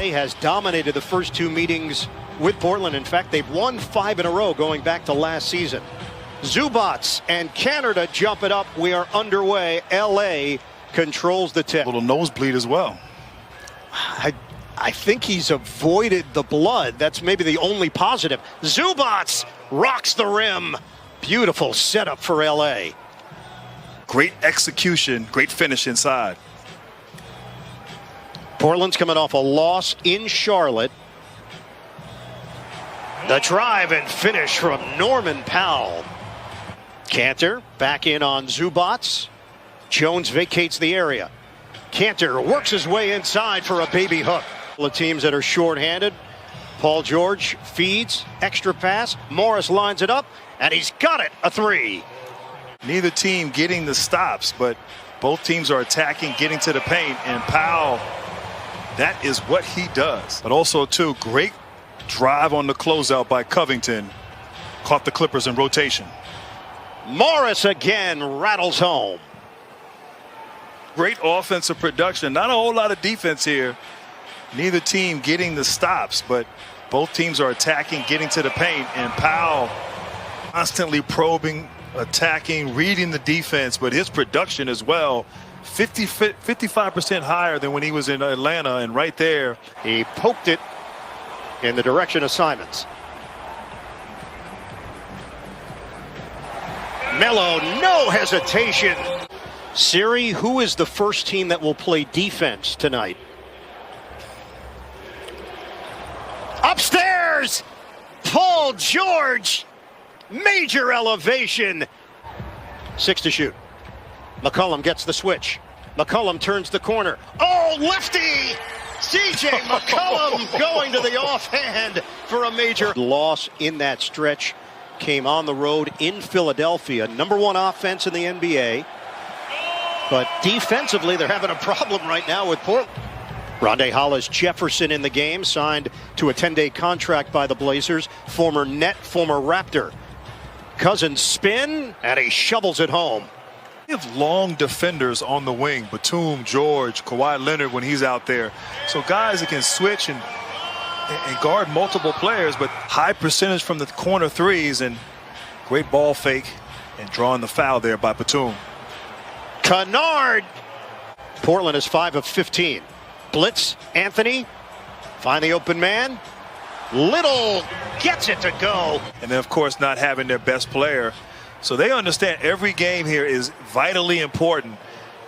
LA has dominated the first two meetings with Portland. In fact, they've won 5 in a row going back to last season. Zubac and Canada jump it up. We are underway. LA controls the tip. A little nosebleed as well. I think he's avoided the blood. That's maybe the only positive. Zubac rocks the rim. Beautiful setup for LA. Great execution, great finish inside. Portland's coming off a loss in Charlotte. The drive and finish from Norman Powell. Kanter back in on Zubac. Jones vacates the area. Kanter works his way inside for a baby hook. The teams that are shorthanded. Paul George feeds, extra pass. Morris lines it up, and he's got it, a three. Neither team getting the stops, but both teams are attacking, getting to the paint, and Powell, that is what he does. But also, too, great drive on the closeout by Covington. Caught the Clippers in rotation. Morris again rattles home. Great offensive production. Not a whole lot of defense here. Neither team getting the stops, but both teams are attacking, getting to the paint, and Powell constantly probing, attacking, reading the defense, but his production as well, 55% higher than when he was in Atlanta, and right there, he poked it in the direction of Simons. Melo, no hesitation. Siri, who is the first team that will play defense tonight? Upstairs, Paul George, major elevation. 6 to shoot. McCollum gets the switch. McCollum turns the corner. Oh, lefty! CJ McCollum going to the offhand for a major loss in that stretch. Came on the road in Philadelphia. #1 offense in the NBA. But defensively, they're having a problem right now with Portland. Rondae Hollis-Jefferson in the game, signed to a 10-day contract by the Blazers. Former Net, former Raptor. Cousins spin, and he shovels it home. We have long defenders on the wing. Batum, George, Kawhi Leonard when he's out there. So guys that can switch and guard multiple players, but high percentage from the corner threes, and great ball fake and drawing the foul there by Batum. Kennard. Portland is 5 of 15. Blitz, Anthony, find the open man. Little gets it to go. And then, of course, not having their best player. So they understand every game here is vitally important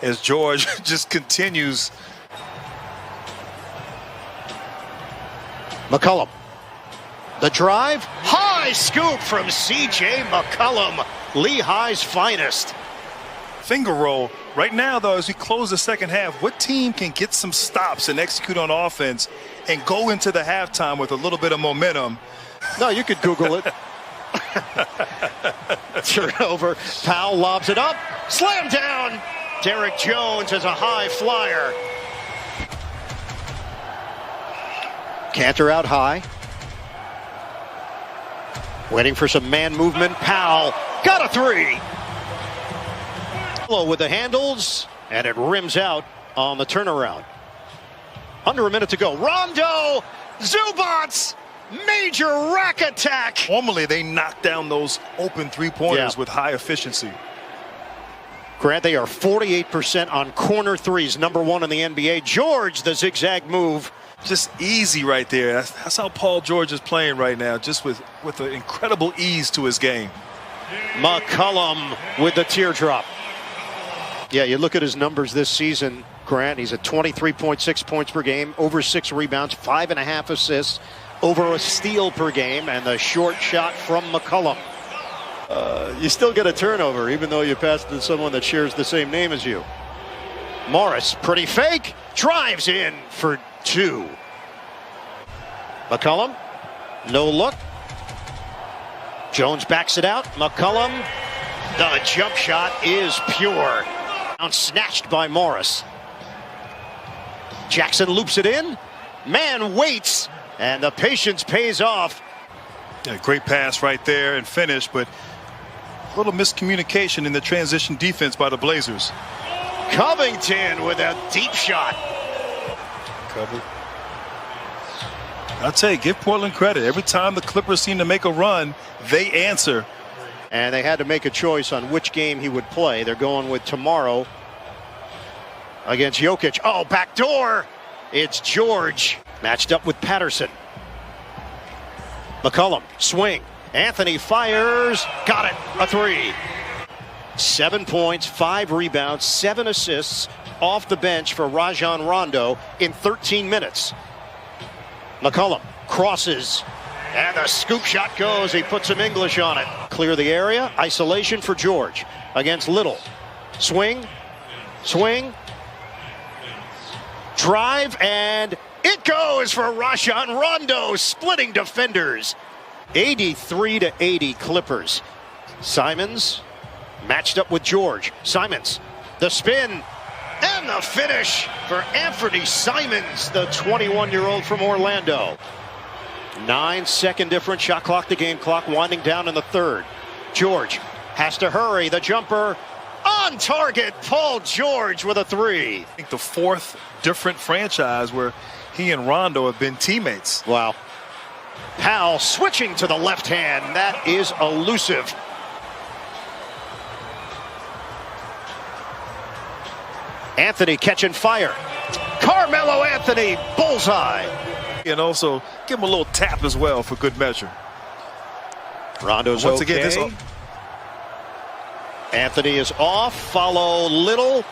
as George just continues. McCollum. The drive. High scoop from CJ McCollum. Lehigh's finest. Finger roll. Right now, though, as we close the second half, what team can get some stops and execute on offense and go into the halftime with a little bit of momentum? No, you could Google it. Turnover. Powell lobs it up. Slam down. Derek Jones is a high flyer. Kanter out high. Waiting for some man movement. Powell got a three. With the handles, and it rims out on the turnaround. Under a minute to go. Rondo, Zubac, major rack attack. Normally they knock down those open three-pointers with high efficiency. Grant, they are 48% on corner threes, #1 in the NBA. George, the zigzag move. Just easy right there. That's how Paul George is playing right now, just with an incredible ease to his game. McCollum with the teardrop. Yeah, you look at his numbers this season, Grant. He's at 23.6 points per game, over 6 rebounds, 5.5 assists, over a steal per game, and the short shot from McCollum. You still get a turnover, even though you pass to someone that shares the same name as you. Morris, pretty fake, drives in for 2. McCollum, no look. Jones backs it out. McCollum, the jump shot is pure. Snatched by Morris. Jackson loops it in. Man waits, and the patience pays off. Yeah, great pass right there and finish, but a little miscommunication in the transition defense by the Blazers. Covington with a deep shot. Covered. I'll tell you, give Portland credit. Every time the Clippers seem to make a run, they answer. And they had to make a choice on which game he would play. They're going with tomorrow against Jokic. Oh, backdoor. It's George matched up with Patterson. McCollum, swing. Anthony fires. Got it. A three. 7 points, 5 rebounds, 7 assists off the bench for Rajon Rondo in 13 minutes. McCollum crosses. And the scoop shot goes. He puts some English on it. Clear the area. Isolation for George against Little. Swing. Swing. Drive. And it goes for Rajon Rondo. Splitting defenders. 83-80 Clippers. Simons matched up with George. Simons. The spin. And the finish for Anthony Simons, the 21-year-old from Orlando. 9-second difference, shot clock to game clock, winding down in the third. George has to hurry. The jumper on target. Paul George with a three. I think the fourth different franchise where he and Rondo have been teammates. Wow. Powell switching to the left hand. That is elusive. Anthony catching fire. Carmelo Anthony, bullseye. And also give him a little tap as well for good measure. Rondo's Once okay. again, this Anthony is off. Follow Little.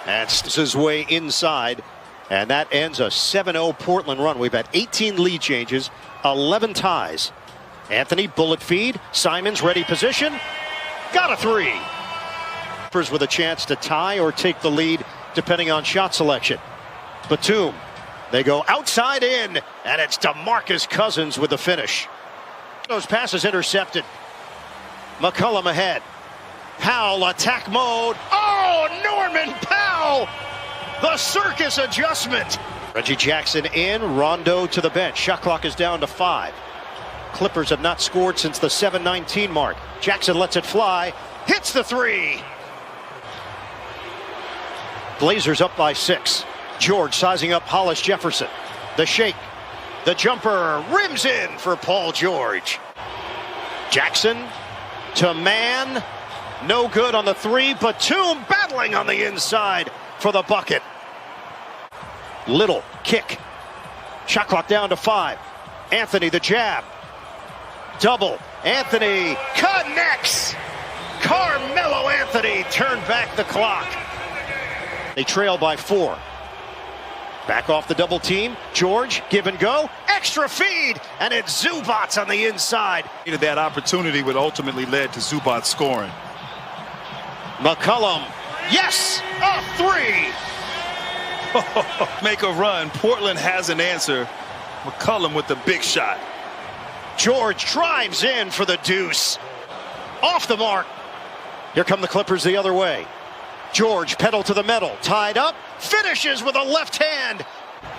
And his way inside. And that ends a 7-0 Portland run. We've had 18 lead changes, 11 ties. Anthony, bullet feed. Simons, ready position. Got a three. With a chance to tie or take the lead depending on shot selection. Batum. They go outside in, and it's DeMarcus Cousins with the finish. Those passes intercepted. McCollum ahead. Powell attack mode. Oh, Norman Powell! The circus adjustment. Reggie Jackson in, Rondo to the bench. Shot clock is down to 5. Clippers have not scored since the 7:19 mark. Jackson lets it fly. Hits the three. Blazers up by 6. George sizing up Hollis Jefferson. The shake. The jumper rims in for Paul George. Jackson to man. No good on the three. Batum battling on the inside for the bucket. Little kick. Shot clock down to 5. Anthony the jab. Double. Anthony connects. Carmelo Anthony turned back the clock. They trail by 4. Back off the double team. George, give and go. Extra feed. And it's Zubac on the inside. That opportunity would ultimately led to Zubac scoring. McCollum. Yes, a three. Make a run. Portland has an answer. McCollum with the big shot. George drives in for the deuce. Off the mark. Here come the Clippers the other way. George, pedal to the metal, tied up, finishes with a left hand.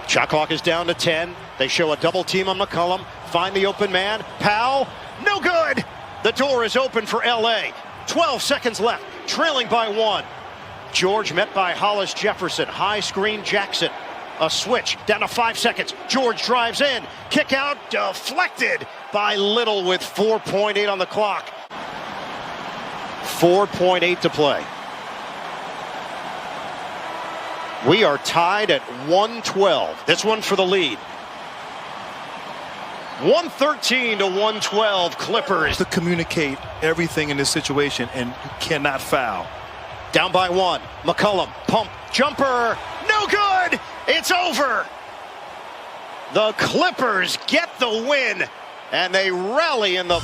Shot clock is down to 10. They show a double team on McCollum. Find the open man. Powell, no good. The door is open for LA. 12 seconds left, trailing by 1. George met by Hollis Jefferson. High screen Jackson. A switch down to 5 seconds. George drives in. Kick out deflected by Little with 4.8 on the clock. 4.8 to play. We are tied at 112. This one for the lead. 113 to 112 Clippers. To communicate everything in this situation, and you cannot foul. Down by 1. McCollum, pump, jumper, no good. It's over. The Clippers get the win, and they rally in the